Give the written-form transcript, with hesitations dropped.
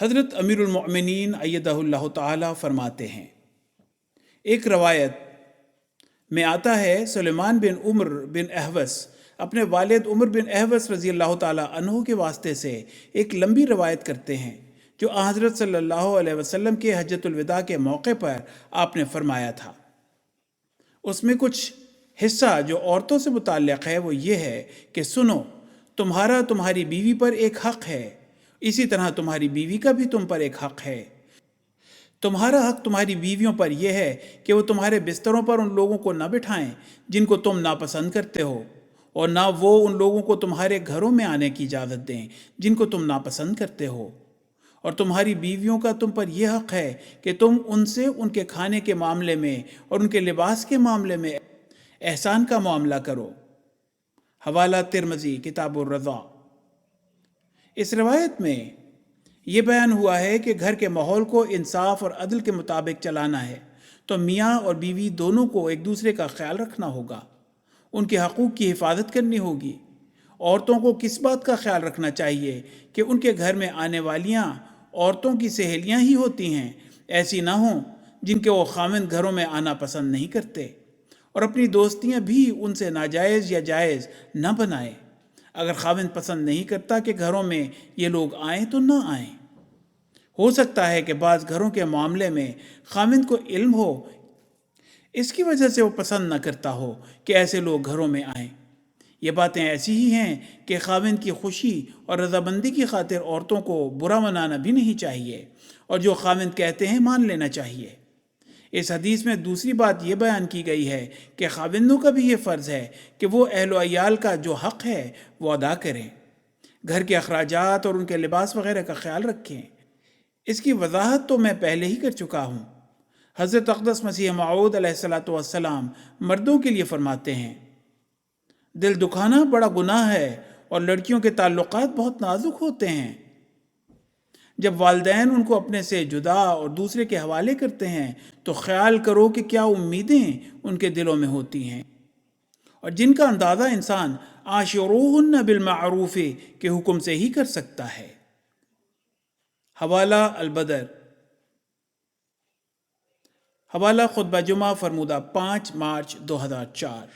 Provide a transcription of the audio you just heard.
حضرت امیر المؤمنین ایدہ اللہ تعالی فرماتے ہیں، ایک روایت میں آتا ہے سلیمان بن عمر بن احوس اپنے والد عمر بن احوس رضی اللہ تعالی عنہ کے واسطے سے ایک لمبی روایت کرتے ہیں جو حضرت صلی اللہ علیہ وسلم کے حجۃ الوداع کے موقع پر آپ نے فرمایا تھا۔ اس میں کچھ حصہ جو عورتوں سے متعلق ہے وہ یہ ہے کہ سنو، تمہارا تمہاری بیوی پر ایک حق ہے، اسی طرح تمہاری بیوی کا بھی تم پر ایک حق ہے۔ تمہارا حق تمہاری بیویوں پر یہ ہے کہ وہ تمہارے بستروں پر ان لوگوں کو نہ بٹھائیں جن کو تم ناپسند کرتے ہو، اور نہ وہ ان لوگوں کو تمہارے گھروں میں آنے کی اجازت دیں جن کو تم ناپسند کرتے ہو۔ اور تمہاری بیویوں کا تم پر یہ حق ہے کہ تم ان سے ان کے کھانے کے معاملے میں اور ان کے لباس کے معاملے میں احسان کا معاملہ کرو۔ حوالہ ترمذی کتاب الرضاع۔ اس روایت میں یہ بیان ہوا ہے کہ گھر کے ماحول کو انصاف اور عدل کے مطابق چلانا ہے تو میاں اور بیوی دونوں کو ایک دوسرے کا خیال رکھنا ہوگا، ان کے حقوق کی حفاظت کرنی ہوگی۔ عورتوں کو کس بات کا خیال رکھنا چاہیے کہ ان کے گھر میں آنے والیاں عورتوں کی سہیلیاں ہی ہوتی ہیں، ایسی نہ ہوں جن کے وہ خاوند گھروں میں آنا پسند نہیں کرتے، اور اپنی دوستیاں بھی ان سے ناجائز یا جائز نہ بنائیں۔ اگر خاوند پسند نہیں کرتا کہ گھروں میں یہ لوگ آئیں تو نہ آئیں۔ ہو سکتا ہے کہ بعض گھروں کے معاملے میں خاوند کو علم ہو، اس کی وجہ سے وہ پسند نہ کرتا ہو کہ ایسے لوگ گھروں میں آئیں۔ یہ باتیں ایسی ہی ہیں کہ خاوند کی خوشی اور رضامندی کی خاطر عورتوں کو برا منانا بھی نہیں چاہیے، اور جو خاوند کہتے ہیں مان لینا چاہیے۔ اس حدیث میں دوسری بات یہ بیان کی گئی ہے کہ خاوندوں کا بھی یہ فرض ہے کہ وہ اہل و عیال کا جو حق ہے وہ ادا کریں، گھر کے اخراجات اور ان کے لباس وغیرہ کا خیال رکھیں۔ اس کی وضاحت تو میں پہلے ہی کر چکا ہوں۔ حضرت اقدس مسیح موعود علیہ السلام مردوں کے لیے فرماتے ہیں، دل دکھانا بڑا گناہ ہے اور لڑکیوں کے تعلقات بہت نازک ہوتے ہیں۔ جب والدین ان کو اپنے سے جدا اور دوسرے کے حوالے کرتے ہیں تو خیال کرو کہ کیا امیدیں ان کے دلوں میں ہوتی ہیں، اور جن کا اندازہ انسان عاشروہن بالمعروف کے حکم سے ہی کر سکتا ہے۔ حوالہ البدر۔ حوالہ خطبہ جمعہ فرمودہ 5 مارچ 2004۔